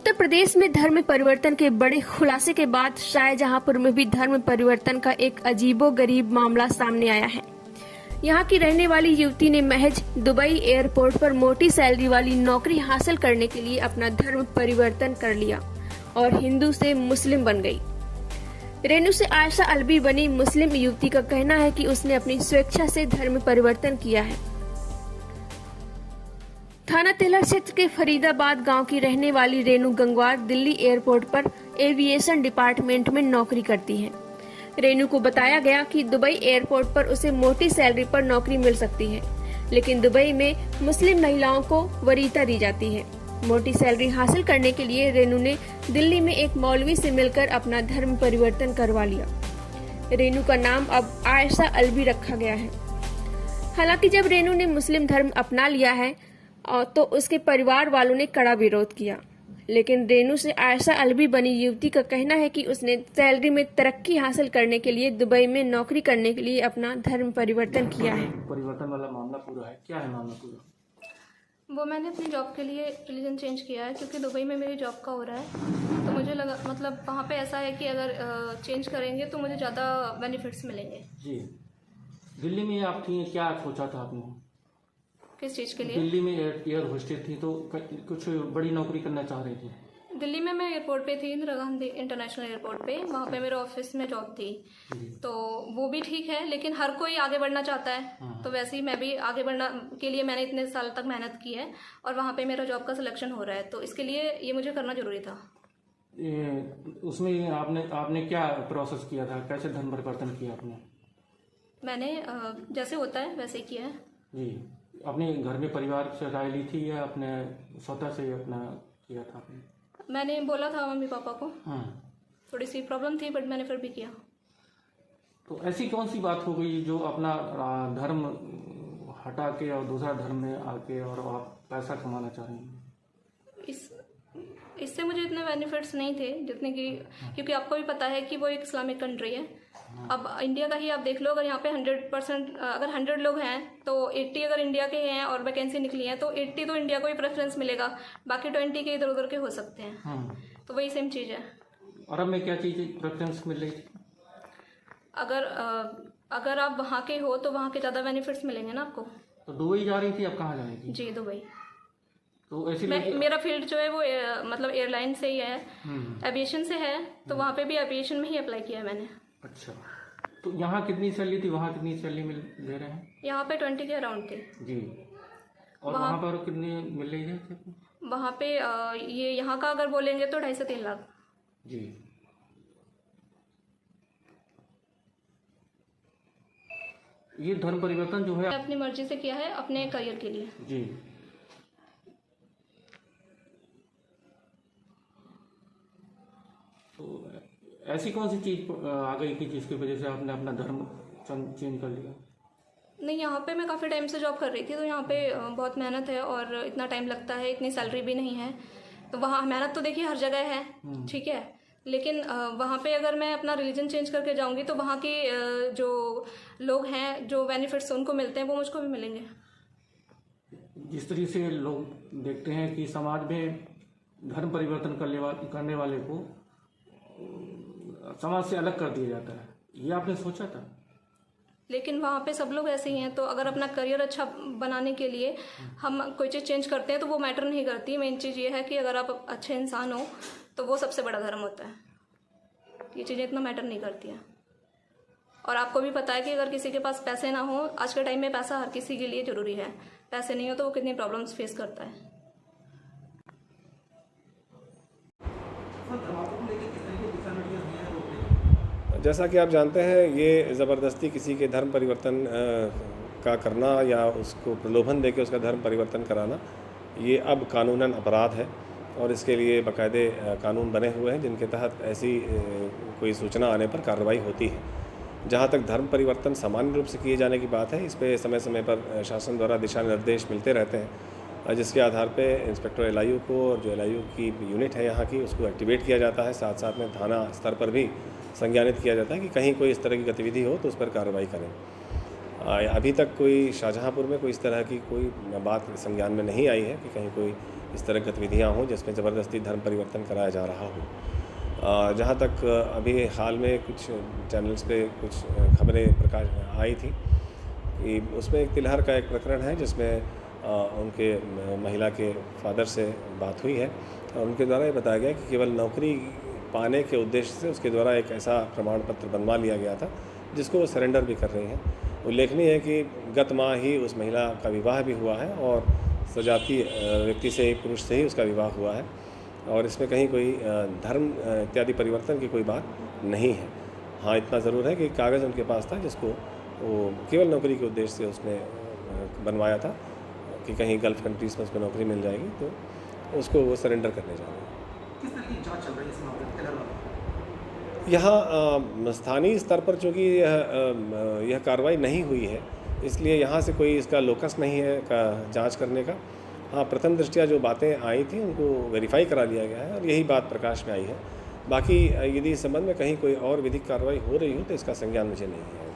उत्तर प्रदेश में धर्म परिवर्तन के बड़े खुलासे के बाद शाहजहांपुर में भी धर्म परिवर्तन का एक अजीबोगरीब मामला सामने आया है। यहाँ की रहने वाली युवती ने महज दुबई एयरपोर्ट पर मोटी सैलरी वाली नौकरी हासिल करने के लिए अपना धर्म परिवर्तन कर लिया और हिंदू से मुस्लिम बन गई। रेनू से आयशा अलवी बनी मुस्लिम युवती का कहना है कि उसने अपनी स्वेच्छा से धर्म परिवर्तन किया है। थाना तेलर क्षेत्र के फरीदाबाद गांव की रहने वाली रेनू गंगवार दिल्ली एयरपोर्ट पर एविएशन डिपार्टमेंट में नौकरी करती है। रेनू को बताया गया कि दुबई एयरपोर्ट पर उसे मोटी सैलरी पर नौकरी मिल सकती है, लेकिन दुबई में मुस्लिम महिलाओं को वरीयता दी जाती है। मोटी सैलरी हासिल करने के लिए रेनू ने दिल्ली में एक मौलवी से मिलकर अपना धर्म परिवर्तन करवा लिया। रेनू का नाम अब आयशा अलवी रखा गया है। हालांकि जब रेनू ने मुस्लिम धर्म अपना लिया है तो उसके परिवार वालों ने कड़ा विरोध किया, लेकिन रेनू से आयशा अलवी बनी युवती का कहना है कि उसने सैलरी में तरक्की हासिल करने के लिए दुबई में नौकरी करने के लिए अपना धर्म परिवर्तन किया है। परिवर्तन वाला मामला पूरा है, क्या है मामला पूरा? वो मैंने अपनी जॉब के लिए रिलीजन चेंज किया है क्योंकि दुबई में मेरी जॉब का हो रहा है, तो मुझे लगा मतलब वहाँ पे ऐसा है कि अगर चेंज करेंगे तो मुझे ज़्यादा बेनिफिट्स मिलेंगे। जी, दिल्ली में आप थी, क्या सोचा था आपने? किस चीज़ के लिए? दिल्ली में एयर होस्टेस थी तो कुछ बड़ी नौकरी करना चाह रही थी। दिल्ली में मैं एयरपोर्ट पे थी, इंदिरा गांधी इंटरनेशनल एयरपोर्ट पे, वहाँ पे मेरे ऑफिस में जॉब थी। तो वो भी ठीक है, लेकिन हर कोई आगे बढ़ना चाहता है, तो वैसे ही मैं भी आगे बढ़ना के लिए मैंने इतने साल तक मेहनत की है और वहाँ पे मेरा जॉब का सिलेक्शन हो रहा है, तो इसके लिए ये मुझे करना जरूरी था। उसमें आपने क्या प्रोसेस किया था, कैसे धर्म परिवर्तन किया आपने? मैंने जैसे होता है वैसे ही किया है। जी, अपने घर में परिवार से राय ली थी या अपने स्वतः से अपना किया था आपने? मैंने बोला था मम्मी पापा को, हाँ। थोड़ी सी प्रॉब्लम थी बट मैंने फिर भी किया। तो ऐसी कौन सी बात हो गई जो अपना धर्म हटा के और दूसरा धर्म में आके और आप पैसा कमाना चाह रही हैं? इससे मुझे इतने बेनिफिट्स नहीं थे जितने कि, क्योंकि आपको भी पता है कि वो एक इस्लामिक कंट्री है। अब इंडिया का ही आप देख लो, अगर यहाँ पे 100% अगर 100 लोग हैं तो 80 अगर इंडिया के हैं और वैकेंसी निकली है तो 80 तो इंडिया को ही प्रेफरेंस मिलेगा, बाकी 20 के इधर उधर के हो सकते हैं। तो वही सेम चीज़ है। अरब में क्या चीज़ प्रेफरेंस मिल रही थी? अगर आप वहाँ के हो तो वहाँ के ज़्यादा बेनिफिट्स मिलेंगे ना आपको। तो दुबई जा रही थी, अब कहाँ जा रही थी? जी, दुबई। तो ऐसी मेरा फील्ड जो है वो मतलब एयरलाइन से ही है, एविएशन से है, तो वहाँ पे भी एविएशन में ही अप्लाई किया है मैंने। अच्छा, तो यहाँ कितनी सैलरी थी, वहाँ कितनी सैलरी दे रहे हैं? यहाँ पे 20 के अराउंड थी। जी, और वहाँ पर कितनी मिल रही है? वहाँ पे ये यहाँ का अगर बोलेंगे तो 2.5 से 3 लाख। जी, ये धर्म परिवर्तन जो है अपनी मर्जी से किया है अपने करियर के लिए। जी, तो ऐसी कौन सी चीज आ गई कि जिसकी वजह से आपने अपना धर्म चेंज कर लिया? नहीं, यहाँ पे मैं काफ़ी टाइम से जॉब कर रही थी, तो यहाँ पे बहुत मेहनत है और इतना टाइम लगता है, इतनी सैलरी भी नहीं है, तो वहाँ मेहनत तो देखिए हर जगह है, ठीक है, लेकिन वहाँ पे अगर मैं अपना रिलीजन चेंज करके जाऊँगी तो वहाँ के जो लोग हैं, जो बेनिफिट्स उनको मिलते हैं वो मुझको भी मिलेंगे। जिस तरीके से लोग देखते हैं कि समाज में धर्म परिवर्तन करने वाले को समाज से अलग कर दिया जाता है, ये आपने सोचा था? लेकिन वहाँ पे सब लोग ऐसे ही हैं, तो अगर अपना करियर अच्छा बनाने के लिए हम कोई चीज़ चेंज करते हैं तो वो मैटर नहीं करती। मेन चीज़ ये है कि अगर आप अच्छे इंसान हो तो वो सबसे बड़ा धर्म होता है। ये चीज़ें इतना मैटर नहीं करती हैं। और आपको भी पता है कि अगर किसी के पास पैसे ना हो, आज के टाइम में पैसा हर किसी के लिए ज़रूरी है, पैसे नहीं हो तो वो कितनी प्रॉब्लम्स फेस करता है। जैसा कि आप जानते हैं, ये ज़बरदस्ती किसी के धर्म परिवर्तन का करना या उसको प्रलोभन देके उसका धर्म परिवर्तन कराना, ये अब कानूनन अपराध है और इसके लिए बाकायदे कानून बने हुए हैं जिनके तहत ऐसी कोई सूचना आने पर कार्रवाई होती है। जहाँ तक धर्म परिवर्तन सामान्य रूप से किए जाने की बात है, इस पर समय समय पर शासन द्वारा दिशा निर्देश मिलते रहते हैं, जिसके आधार पे इंस्पेक्टर एलआईयू को और जो एलआईयू की यूनिट है यहाँ की, उसको एक्टिवेट किया जाता है। साथ साथ में थाना स्तर पर भी संज्ञानित किया जाता है कि कहीं कोई इस तरह की गतिविधि हो तो उस पर कार्रवाई करें। अभी तक कोई शाहजहांपुर में कोई इस तरह की कोई बात संज्ञान में नहीं आई है कि कहीं कोई इस तरह गतिविधियाँ हों जिसमें ज़बरदस्ती धर्म परिवर्तन कराया जा रहा हो। जहाँ तक अभी हाल में कुछ चैनल्स पे कुछ खबरें प्रकाश में आई थी कि उसमें एक तिलहर का एक प्रकरण है जिसमें उनके महिला के फादर से बात हुई है और उनके द्वारा ये बताया गया कि केवल नौकरी पाने के उद्देश्य से उसके द्वारा एक ऐसा प्रमाण पत्र बनवा लिया गया था जिसको वो सरेंडर भी कर रही हैं। उल्लेखनीय है कि गत माह ही उस महिला का विवाह भी हुआ है और सजातीय व्यक्ति से, पुरुष से ही उसका विवाह हुआ है और इसमें कहीं कोई धर्म इत्यादि परिवर्तन की कोई बात नहीं है। हाँ, इतना ज़रूर है कि कागज़ उनके पास था जिसको वो केवल नौकरी के उद्देश्य से उसने बनवाया था कि कहीं गल्फ़ कंट्रीज़ में उसको नौकरी मिल जाएगी तो उसको वो सरेंडर करने जा रहे हैं। किस तरह की जांच चल रही है इस मामले में? यहाँ स्थानीय स्तर पर चूँकि यह कार्रवाई नहीं हुई है इसलिए यहाँ से कोई इसका लोकस नहीं है जांच करने का। हाँ, प्रथम दृष्टया जो बातें आई थी उनको वेरीफाई करा लिया गया है और यही बात प्रकाश में आई है। बाकी यदि इस संबंध में कहीं कोई और विधिक कार्रवाई हो रही हो तो इसका संज्ञान मुझे नहीं है।